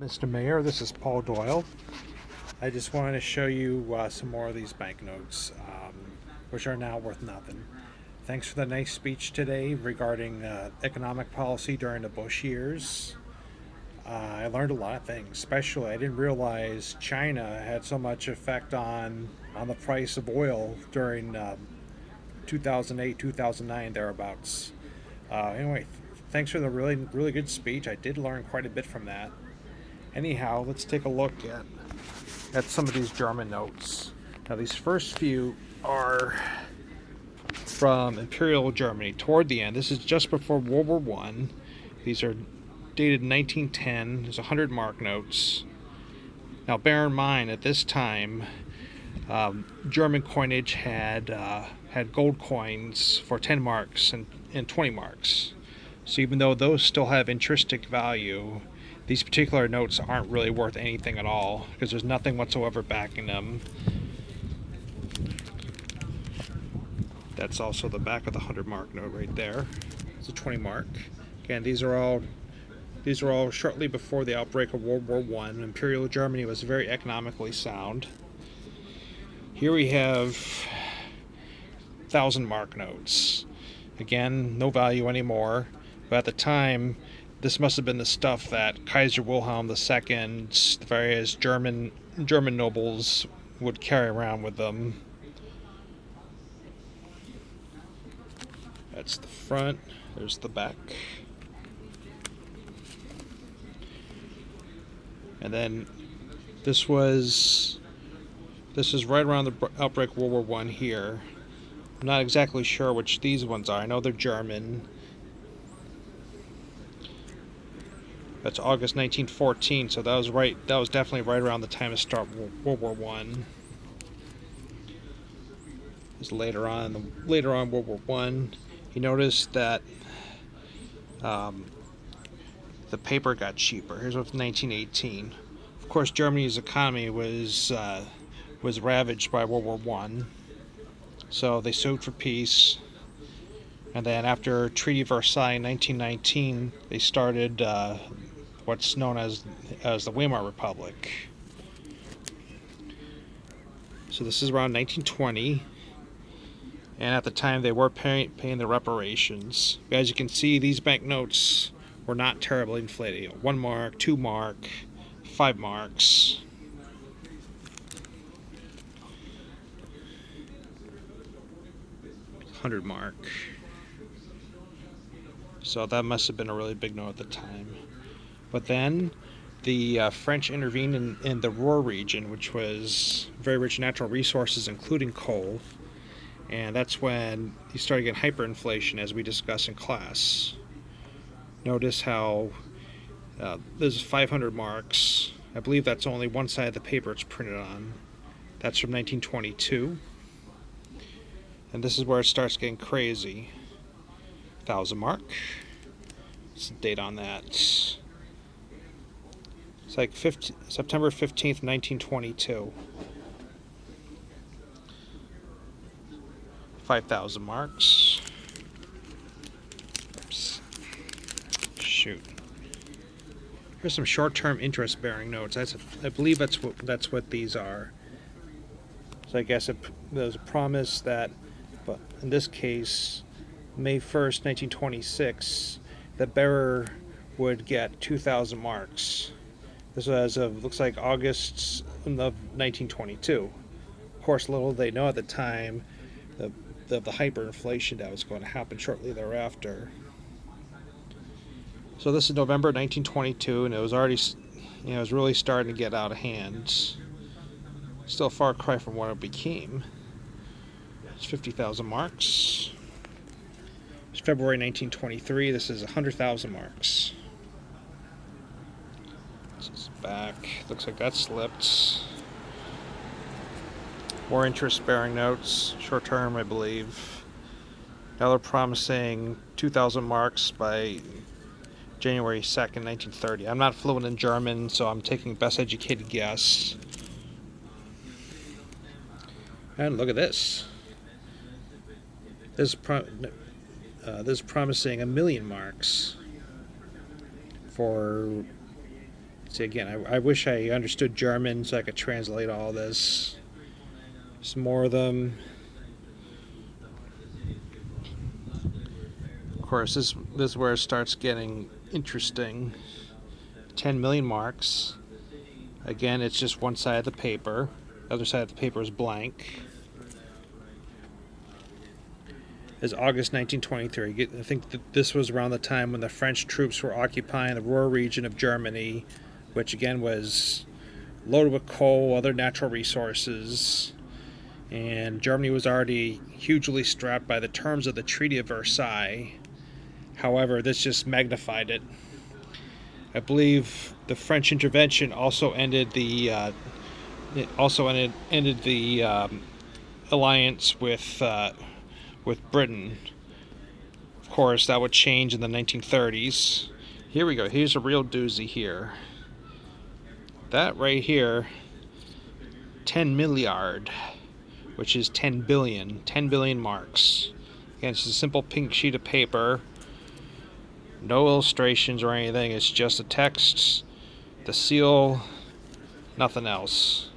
Mr. Mayor, this is Paul Doyle. I just wanted to show you some more of these banknotes, which are now worth nothing. Thanks for the nice speech today regarding economic policy during the Bush years. I learned a lot of things. Especially, I didn't realize China had so much effect on the price of oil during 2008, 2009, thereabouts. Anyway, thanks for the really good speech. I did learn quite a bit from that. Anyhow, let's take a look at some of these German notes. Now, these first few are from Imperial Germany toward the end. This is just before World War One. These are dated 1910. There's 100 mark notes. Now, bear in mind, at this time, German coinage had gold coins for 10 marks and 20 marks. So even though those still have intrinsic value, these particular notes aren't really worth anything at all because there's nothing whatsoever backing them. That's also the back of the 100 mark note right there. It's a 20 mark. Again, these are all shortly before the outbreak of World War One. Imperial Germany was very economically sound. Here we have 1,000 mark notes. Again, no value anymore, but at the time, this must have been the stuff that Kaiser Wilhelm II, the various German nobles would carry around with them. That's the front. There's the back. And then this is right around the outbreak of World War One here. I'm not exactly sure which these ones are. I know they're German. That's August 1914, so that was definitely right around the time of start World War One. This is later on World War One. You notice that the paper got cheaper. Here's what's 1918. Of course, Germany's economy was ravaged by World War One, so they sued for peace. And then after Treaty of Versailles in 1919, they started what's known as the Weimar Republic. So this is around 1920, and at the time they were paying the reparations. As you can see, these banknotes were not terribly inflated. 1 mark, 2 mark, 5 marks. $100 mark. So that must have been a really big note at the time. But then the French intervened in the Ruhr region, which was very rich in natural resources, including coal. And that's when you started getting hyperinflation, as we discussed in class. Notice how there's 500 marks. I believe that's only one side of the paper it's printed on. That's from 1922. And this is where it starts getting crazy. 1,000 mark. What's the date on that? It's like September 15th, 1922. 5,000 marks. Oops. Shoot. Here's some short-term interest-bearing notes. I believe that's what these are. So I guess there's a promise that, but in this case, May 1st, 1926, the bearer would get 2,000 marks. This was looks like August of 1922. Of course, little they know at the time the hyperinflation that was going to happen shortly thereafter. So this is November 1922, and it was already, it was really starting to get out of hand. Still a far cry from what it became. It's 50,000 marks. It's February 1923. This is 100,000 marks. This is back. Looks like that slipped. More interest-bearing notes, short-term, I believe. Now they're promising 2,000 marks by January 2nd, 1930. I'm not fluent in German, so I'm taking best educated guess. And look at this. This is promising 1,000,000 marks for See, again, I wish I understood German so I could translate all this. Some more of them. Of course, this is where it starts getting interesting. 10 million marks. Again, it's just one side of the paper. The other side of the paper is blank. Is August 1923. I think that this was around the time when the French troops were occupying the Ruhr region of Germany, which again was loaded with coal, other natural resources, and Germany was already hugely strapped by the terms of the Treaty of Versailles. However, this just magnified it. I believe the French intervention also ended the alliance with Britain. Of course, that would change in the 1930s. Here we go. Here's a real doozy here. That right here, 10 milliard, which is 10 billion marks. Again, it's a simple pink sheet of paper. No illustrations or anything. It's just the text, the seal, nothing else.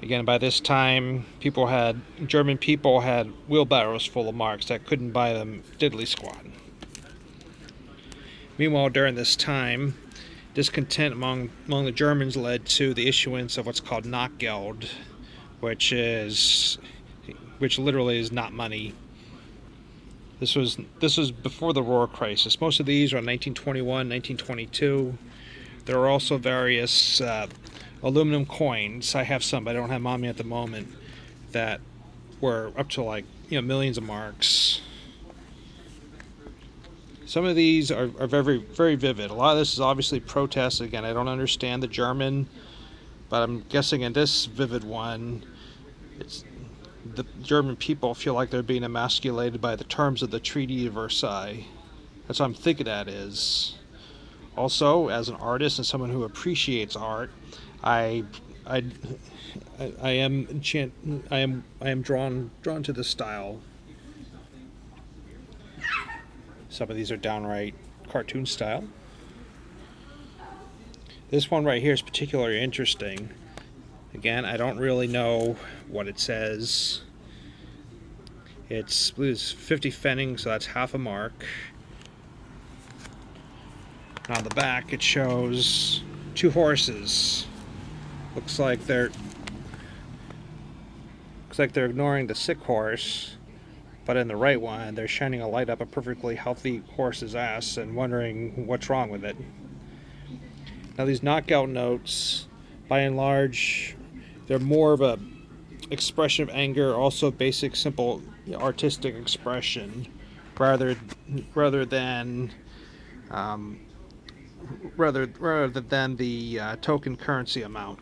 Again, by this time, German people had wheelbarrows full of marks that couldn't buy them diddly squat. Meanwhile, during this time, discontent among the Germans led to the issuance of what's called Nachgeld, which literally is not money. This was before the Ruhr crisis. Most of these are 1921, 1922. There are also various aluminum coins. I have some, but I don't have them on me at the moment, that were up to millions of marks. Some of these are very, very vivid. A lot of this is obviously protest. Again, I don't understand the German, but I'm guessing in this vivid one, it's the German people feel like they're being emasculated by the terms of the Treaty of Versailles. That's what I'm thinking that is. Also, as an artist and someone who appreciates art, I am drawn to this style. Some of these are downright cartoon style. This one right here is particularly interesting. Again, I don't really know what it says. It's 50 pfennig, so that's half a mark. And on the back, it shows two horses. Looks like they're ignoring the sick horse, but in the right one, they're shining a light up a perfectly healthy horse's ass and wondering what's wrong with it. Now, these knockout notes, by and large, they're more of a expression of anger, also basic, simple, artistic expression, rather than the token currency amount.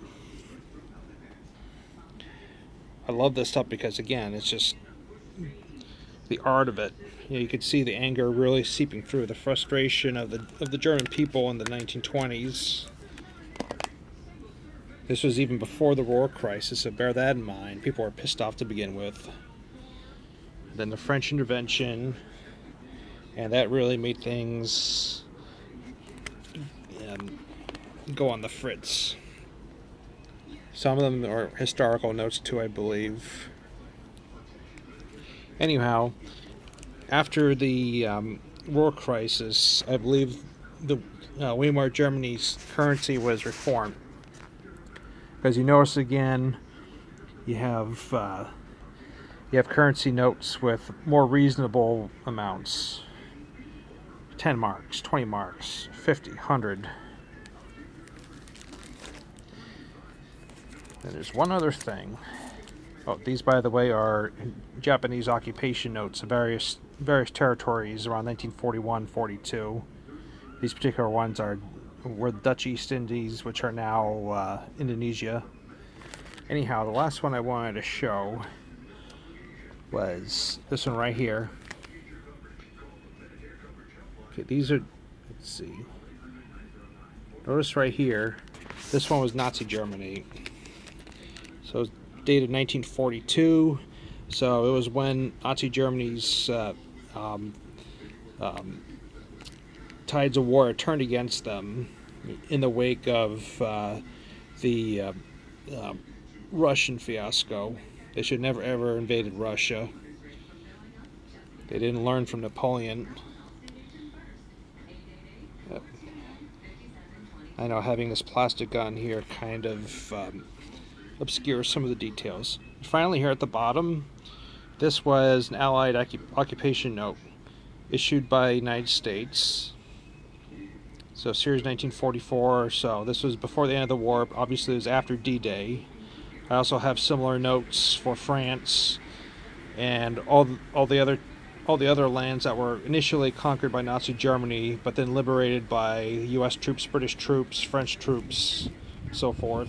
I love this stuff because, again, it's just the art of it. You can see the anger really seeping through, the frustration of the German people in the 1920s. This was even before the Ruhr crisis, so bear that in mind. People were pissed off to begin with. Then the French intervention, and that really made things go on the fritz. Some of them are historical notes too, I believe. Anyhow, after the Ruhr crisis, I believe the Weimar Germany's currency was reformed. As you notice again, you have currency notes with more reasonable amounts. 10 marks, 20 marks, 50, 100. And there's one other thing. Oh, these, by the way, are Japanese occupation notes of various territories around 1941-42. These particular ones were the Dutch East Indies, which are now Indonesia. Anyhow, the last one I wanted to show was this one right here. Okay, these are, let's see. Notice right here, this one was Nazi Germany. So it's dated 1942. So it was when Nazi Germany's tides of war turned against them. in the wake of the uh, Russian fiasco. They should never ever invaded Russia. They didn't learn from Napoleon. I know having this plastic gun here kind of obscures some of the details. Finally, here at the bottom, this was an Allied occupation note issued by the United States. So, series 1944. So, this was before the end of the war. Obviously, it was after D-Day. I also have similar notes for France and all the other lands that were initially conquered by Nazi Germany, but then liberated by U.S. troops, British troops, French troops, so forth.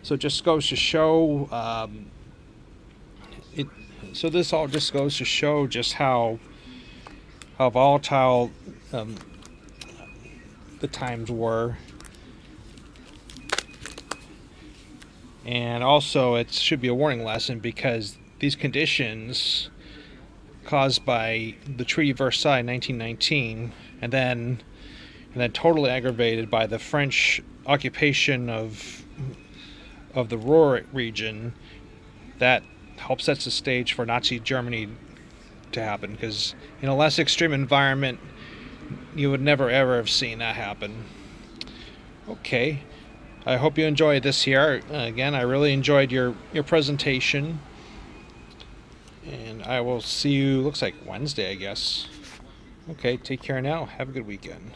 So it just goes to show it. So this all just goes to show just how volatile the times were, and also it should be a warning lesson because these conditions caused by the Treaty of Versailles in 1919, and then totally aggravated by the French occupation of the Ruhr region, that helps set the stage for Nazi Germany to happen. Because in a less extreme environment, you would never ever have seen that happen. Okay, I hope you enjoyed this here. Again, I really enjoyed your presentation. And I will see you, looks like Wednesday, I guess. Okay, take care now. Have a good weekend.